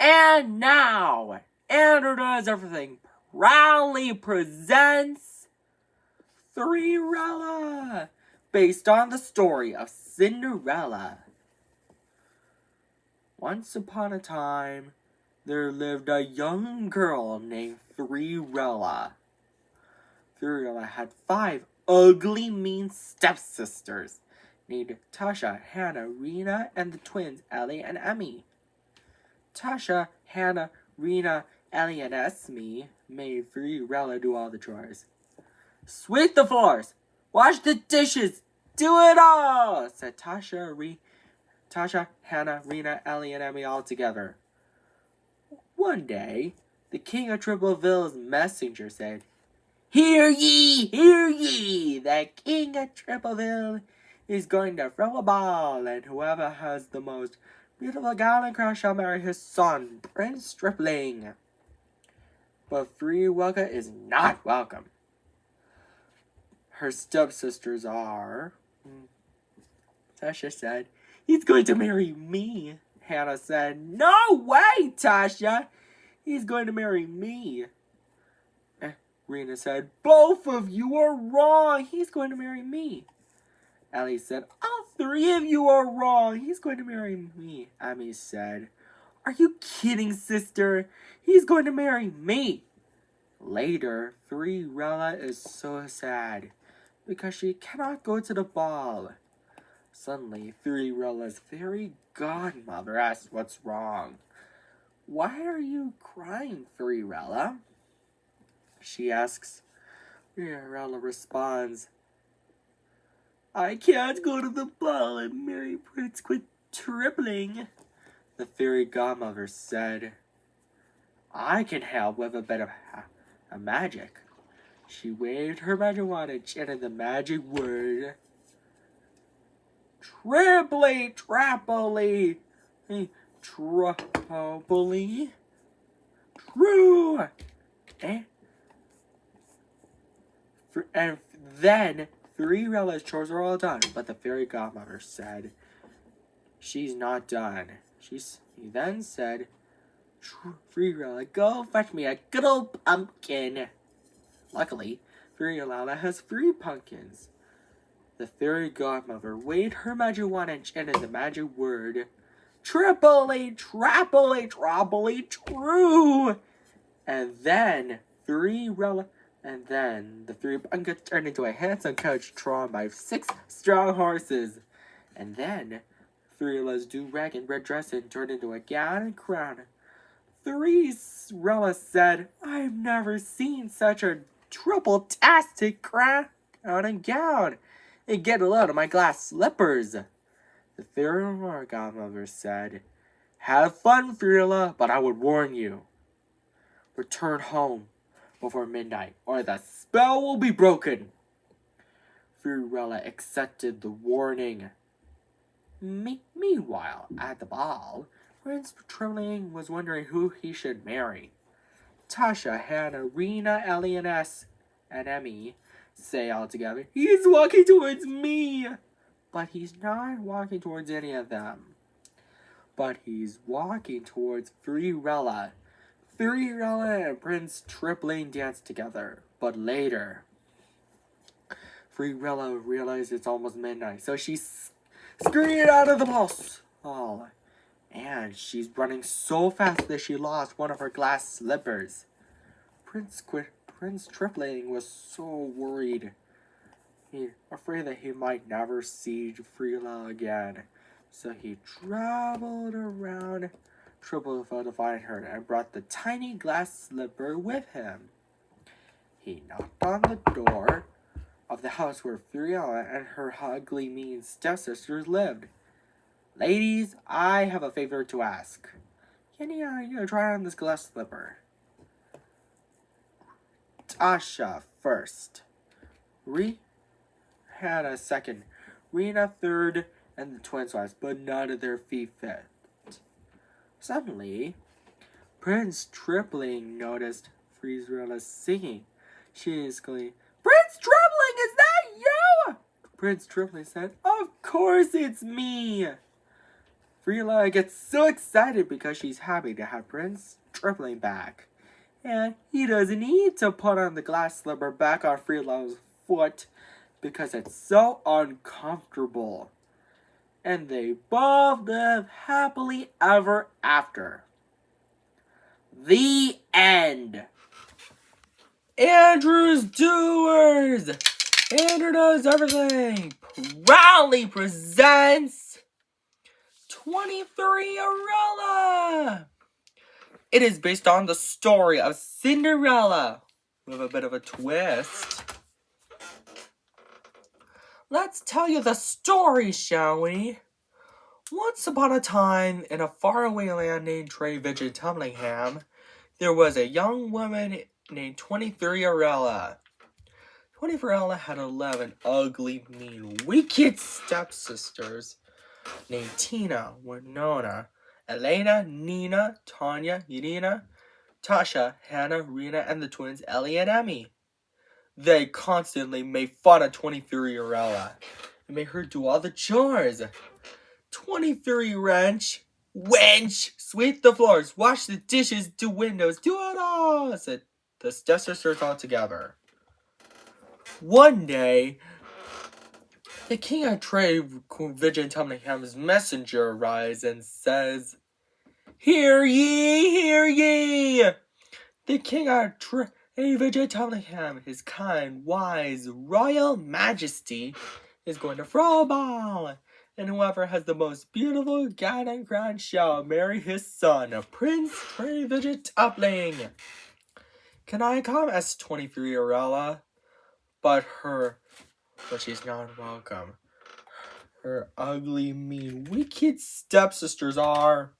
And now, Andrew Does Everything proudly presents Cinderella, based on the story of Cinderella. Once upon a time, there lived a young girl named Cinderella. Cinderella had 5 ugly, mean stepsisters named Tasha, Hannah, Rena, and the twins Ellie and Emmy. Tasha, Hannah, Rena, Ellie, and Esme made Cinderella do all the chores. Sweep the floors, wash the dishes, do it all, said Tasha, Hannah, Rena, Ellie, and Emmy all together. One day, the king of Tripleville's messenger said, Hear ye, the king of Tripleville is going to throw a ball, and whoever has the most beautiful gown and crown shall marry his son, Prince Stripling. But Cinderella is not welcome. Her stepsisters are... Tasha said, He's going to marry me. Hannah said, No way, Tasha. He's going to marry me. Rena said, Both of you are wrong. He's going to marry me. Ellie said, All 3 of you are wrong. He's going to marry me. Emmy said, Are you kidding, sister? He's going to marry me. Later, Cinderella is so sad because she cannot go to the ball. Suddenly, Cinderella's fairy godmother asks what's wrong. Why are you crying, Cinderella? She asks. Cinderella responds, I can't go to the ball and marry Prince Stripling. The fairy godmother said, I can help with a bit of magic. She waved her magic wand and chanted the magic word. Triply, trappily, triply, true. And then Cinderella's chores are all done, but the fairy godmother said she's not done. He then said, Cinderella, go fetch me a good old pumpkin. Luckily, Cinderella has 3 pumpkins. The fairy godmother waved her magic wand and chanted the magic word, triply, trappily, troppily, true. And then the 3 pumpkins turned into a handsome coach drawn by 6 strong horses. And then Cinderella's do-rag and red dress turned into a gown and crown. Cinderella said, I've never seen such a triple-tastic crown and gown. And get a load of my glass slippers. The fairy godmother said, Have fun, Cinderella, but I would warn you. Return home before midnight, or the spell will be broken. Cinderella accepted the warning. Meanwhile, at the ball, Prince Stripling was wondering who he should marry. Tasha, Hannah, Rena, Ellie, and Emmy say all together, He's walking towards me! But he's not walking towards any of them. But he's walking towards Cinderella. Cinderella and Prince Stripling dance together. But later, Cinderella realized it's almost midnight, so she scurried out of the ball. And she's running so fast that she lost one of her glass slippers. Prince Stripling was so worried. He afraid that he might never see Cinderella again. So he traveled around Tripleville to find her and brought the tiny glass slipper with him. He knocked on the door of the house where Cinderella and her ugly, mean stepsisters lived. Ladies, I have a favor to ask. Can you try on this glass slipper? Tasha first. Hannah second. Rena third, and the twins last, but none of their feet fit. Suddenly, Prince Stripling noticed Cinderella singing. She exclaimed, Prince Stripling, is that you? Prince Stripling said, Of course it's me. Freela gets so excited because she's happy to have Prince Tripling back. And he doesn't need to put on the glass slipper back on Freela's foot because it's so uncomfortable. And they both live happily ever after. The end. Andrew's Doers! Andrew Knows Everything proudly presents 20-3 It is based on the story of Cinderella with a bit of a twist. Let's tell you the story, shall we? Once upon a time, in a faraway land named Tumlingham, there was a young woman named 23 23 had 11 ugly, mean, wicked stepsisters named Tina, Winona, Elena, Nina, Tanya, Irina, Tasha, Hannah, Rena, and the twins Ellie and Emmy. They constantly made fun of 23 and made her do all the chores. 23 wench, sweep the floors, wash the dishes, do windows, do it all, said the stepsisters all together. One day, the king of Tumlingham's messenger arrives and says, "Hear ye, hear ye! The king of Tumlingham, his kind, wise, royal majesty, is going to throw a ball, and whoever has the most beautiful gown and crown shall marry his son, Prince Tupling. Can I come?" asked 23 But she's not welcome. Her ugly, mean, wicked stepsisters are.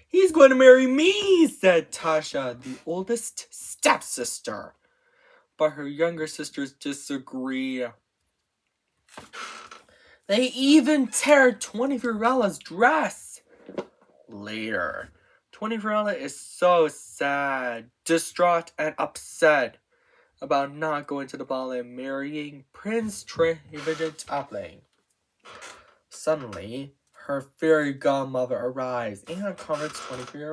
"He's going to marry me," said Tasha, the oldest stepsister. But her younger sisters disagree. They even tear 23 dress. Later, 23 is so sad, distraught, and upset about not going to the ball and marrying Prince Tupling. Suddenly, her fairy godmother arrives and comforts 23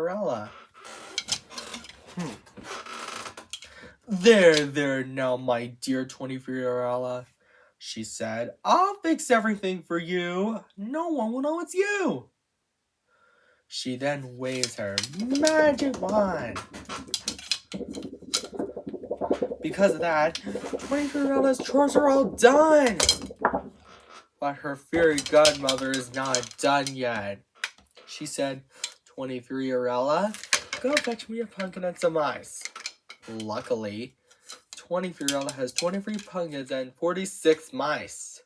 There now, my dear 23 she said. "I'll fix everything for you. No one will know it's you." She then waves her magic wand. Because of that, 23 chores are all done. But her fairy godmother is not done yet. She said, 23 go fetch me a pumpkin and some ice." Luckily, 23 has 23 pumpkins and 46 mice.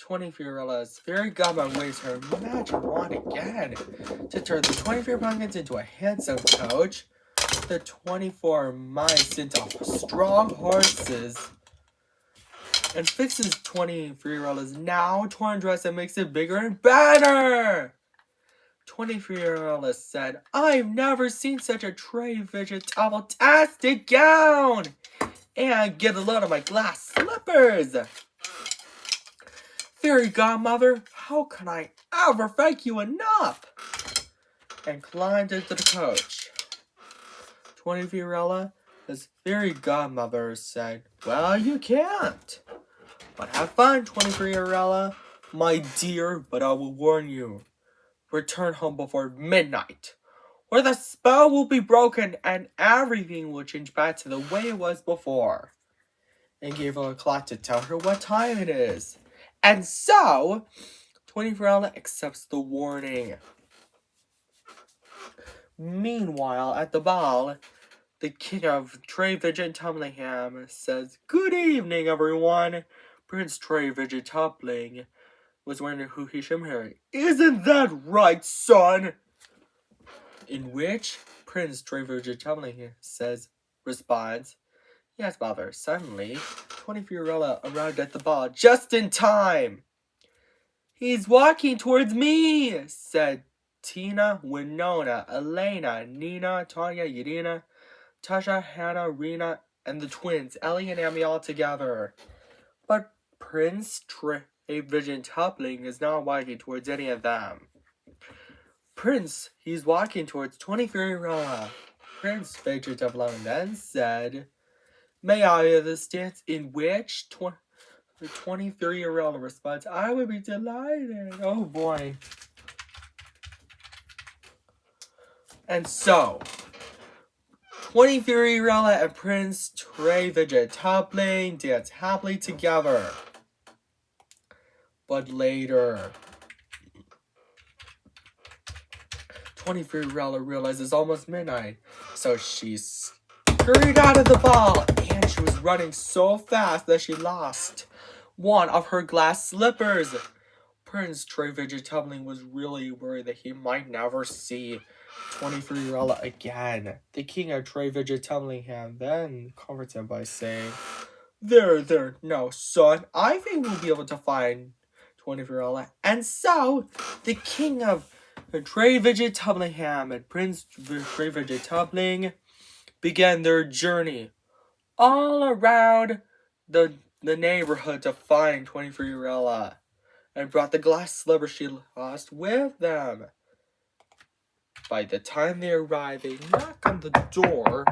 23's fairy godmother waves her magic wand again to turn the 23 pumpkins into a handsome coach, the 24 mice into strong horses, and fixes 23's now torn dress and makes it bigger and better. 23 said, "I've never seen such a vegetable-tastic gown, and get a load of my glass slippers. Fairy godmother, how can I ever thank you enough?" And climbed into the coach. 23 his fairy godmother said, "Well, you can't. But have fun, 23 my dear, but I will warn you. Return home before midnight, or the spell will be broken and everything will change back to the way it was before." And gave her a clock to tell her what time it is. And so, 23 accepts the warning. Meanwhile, at the ball, the king of Tumlingham says, "Good evening, everyone. Prince Tupling was wondering who he should marry. Isn't that right, son?" In which Prince Tupling responds, "Yes, mother." Suddenly, 23 arrived at the ball just in time. "He's walking towards me," said Tina, Winona, Elena, Nina, Tanya, Irina, Tasha, Hannah, Rena, and the twins, Ellie and Emmy, all together. But Prince Tupling is not walking towards any of them. Prince, he's walking towards 23-year-old Prince Vegetable then said, "May I have this dance?" In which the 23-year-old responds, "I would be delighted." Oh boy. And so, 23-year-old and Prince Vegetable dance happily together. But later, 23-year-old realizes it's almost midnight, so she scurried out of the ball, and she was running so fast that she lost one of her glass slippers. Prince Vegetable was really worried that he might never see 23-year-old again. The king of Vegetable then comforts him by saying, There, no, son, I think we'll be able to find 24-year-old. And so, the king of Vegetable and Prince Vegetable began their journey all around the neighborhood to find 23-year-old and brought the glass slipper she lost with them. By the time they arrived, they knocked on the door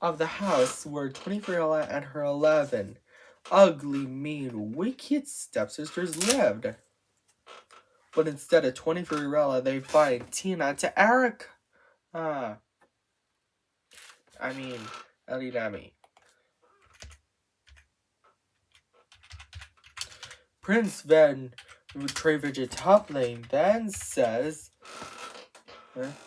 of the house where 23-year-old and her 11 ugly, mean, wicked stepsisters lived. But instead of 23-year-old, they find Tina to Eric. Ellie Demi. Prince Vegetable then says,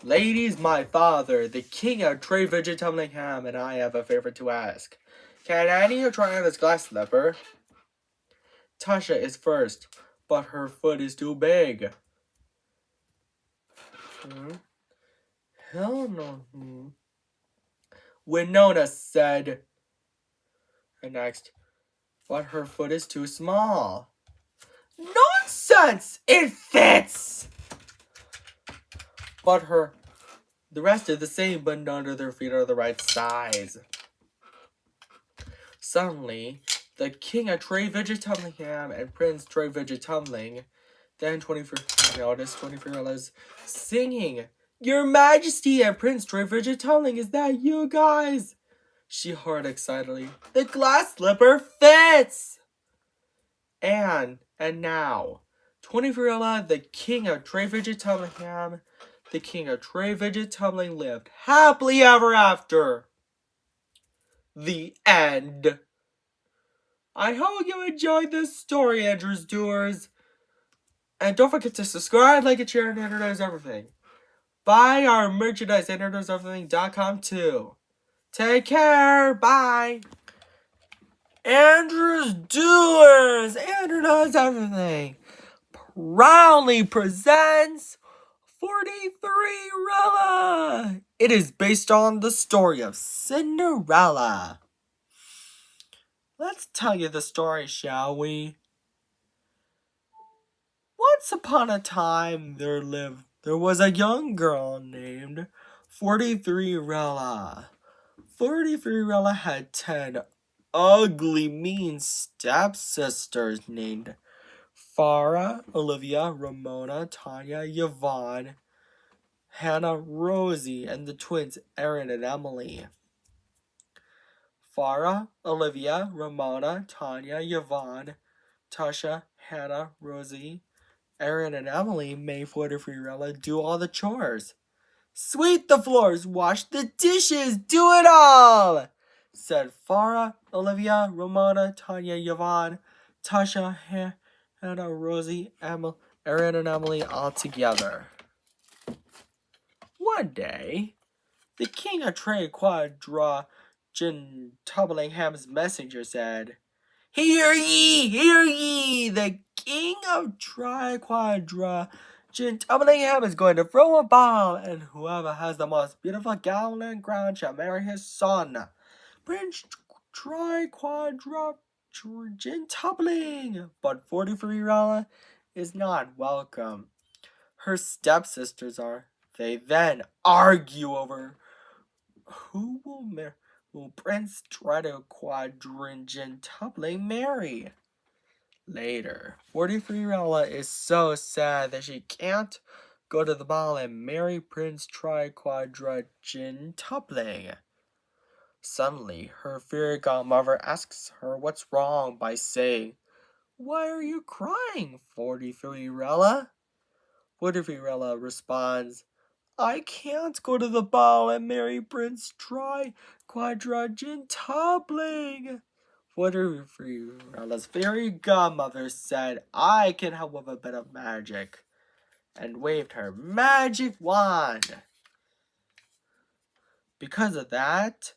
"Ladies, my father, the king of Vegetable and I have a favor to ask. Can any of you try on this glass slipper? Tasha is first, but her foot is too big." Hell no. Winona said, next, but her foot is too small. Nonsense! It fits! But the rest are the same, but none of their feet are the right size. Suddenly, the king of Vegetable and Prince Vegetable, then 24-year-old is singing, "Your Majesty and Prince Vegetable, is that you guys?" She heard excitedly, "The glass slipper fits!" And now, 24-year-old, the king of Vegetable, the king of Vegetable lived happily ever after. The end. I hope you enjoyed this story, Andrews Doers. And don't forget to subscribe, like, and share, and introduce everything. Buy our merchandise at introduceeverything.com too. Take care. Bye. Andrews Doers, Introduce Everything, proudly presents 43rella. It is based on the story of Cinderella. Let's tell you the story, shall we? Once upon a time, there was a young girl named 43rella. 43rella had 10 ugly, mean stepsisters named Farah, Olivia, Ramona, Tanya, Yvonne, Hannah, Rosie, and the twins Erin and Emily. Farah, Olivia, Ramona, Tanya, Yvonne, Tasha, Hannah, Rosie, Erin, and Emily made 43rella do all the chores. "Sweep the floors, wash the dishes, do it all!" said Farah, Olivia, Ramona, Tanya, Yvonne, Tasha, Hannah, Rosie, Erin, and Emily all together. One day, the king of Tubbingham's messenger said, Hear ye! The king of Tubbingham is going to throw a ball, and whoever has the most beautiful gown and crown shall marry his son, Prince Tubbling. But 43rella is not welcome. Her stepsisters are. They then argue over who will Prince Tubbling marry. Later, 43rella is so sad that she can't go to the ball and marry Prince Quadrupling. Suddenly, her fairy godmother asks her what's wrong by saying, "Why are you crying, 43rella?" 43rella responds, "I can't go to the ball and marry Prince Quadrupling." 43rella's fairy godmother said, "I can help with a bit of magic," and waved her magic wand. Because of that,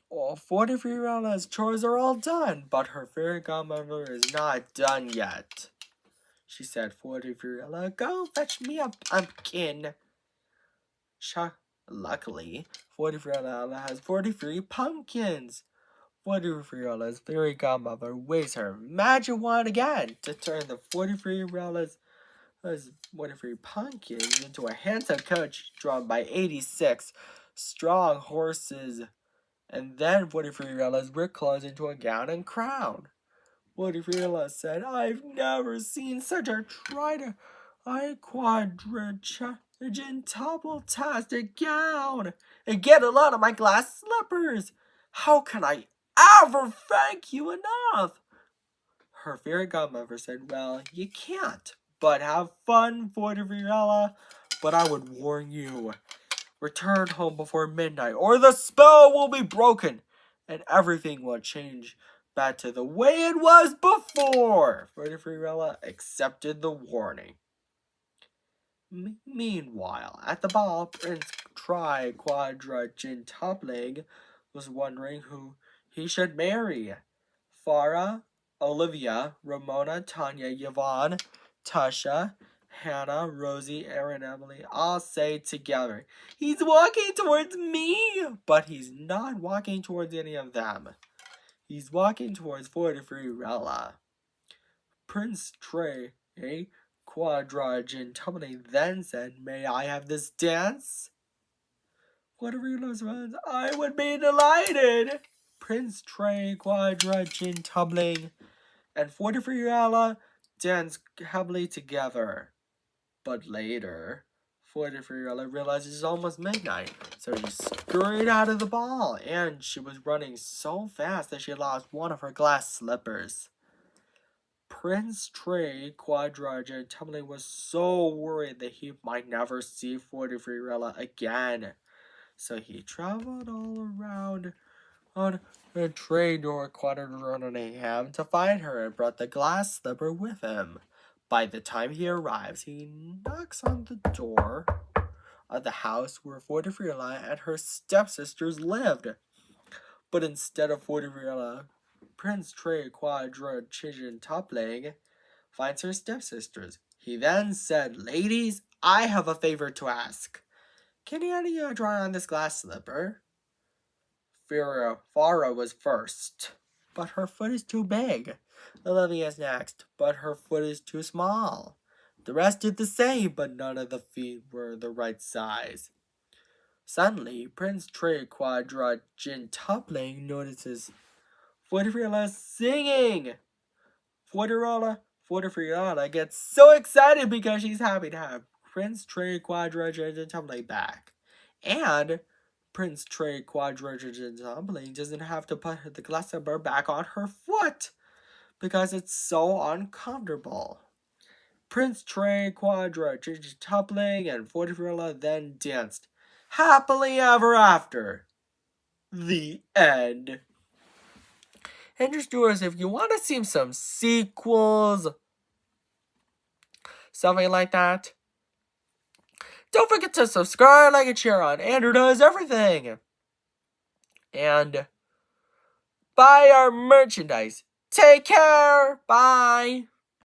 43rella's chores are all done, but her fairy godmother is not done yet. She said, "43rella, go fetch me a pumpkin." Luckily, 43rella has 43 pumpkins. 43rella's fairy godmother waves her magic wand again to turn the 43rella's 43 pumpkins into a handsome coach drawn by 86 strong horses. And then 43rella's brick clothes into a gown and crown. 43rella said, "I've never seen such a quadruple-tastic gown. And get a lot of my glass slippers. How can I ever thank you enough?" Her fairy godmother said, "Well, you can't. But have fun, 43rella. But I would warn you. Return home before midnight, or the spell will be broken, and everything will change back to the way it was before." 43rella accepted the warning. Meanwhile, at the ball, Prince Quadrupling was wondering who he should marry. Farah, Olivia, Ramona, Tanya, Yvonne, Tasha, Hannah, Rosie, Erin, Emily all say together, "He's walking towards me!" But he's not walking towards any of them. He's walking towards 43rella. Prince Quadrupling then said, "May I have this dance?" 43rella responds, "I would be delighted." Prince Quadrupling and 43rella dance happily together. But later, 43rella realizes it's almost midnight, so she scurried out of the ball, and she was running so fast that she lost one of her glass slippers. Prince Quadrupling was so worried that he might never see 43rella again, so he traveled all around on a train door Quadrupling to find her and brought the glass slipper with him. By the time he arrives, he knocks on the door of the house where 43rella and her stepsisters lived. But instead of 43rella, Prince Quadrupling finds her stepsisters. He then said, "Ladies, I have a favor to ask. Can any of you draw on this glass slipper?" Farah was first, but her foot is too big. Olivia is next, but her foot is too small. The rest did the same, but none of the feet were the right size. Suddenly, Prince Quadrupling notices 43rella singing. 43rella gets so excited because she's happy to have Prince Quadrupling back. And Prince Quadrupling doesn't have to put the glass slipper back on her foot because it's so uncomfortable. Prince Quadrupling and 43rella then danced happily ever after. The end. And just viewers, if you want to see some sequels, something like that, don't forget to subscribe, like, and share on Andrew Does Everything. And buy our merchandise. Take care. Bye.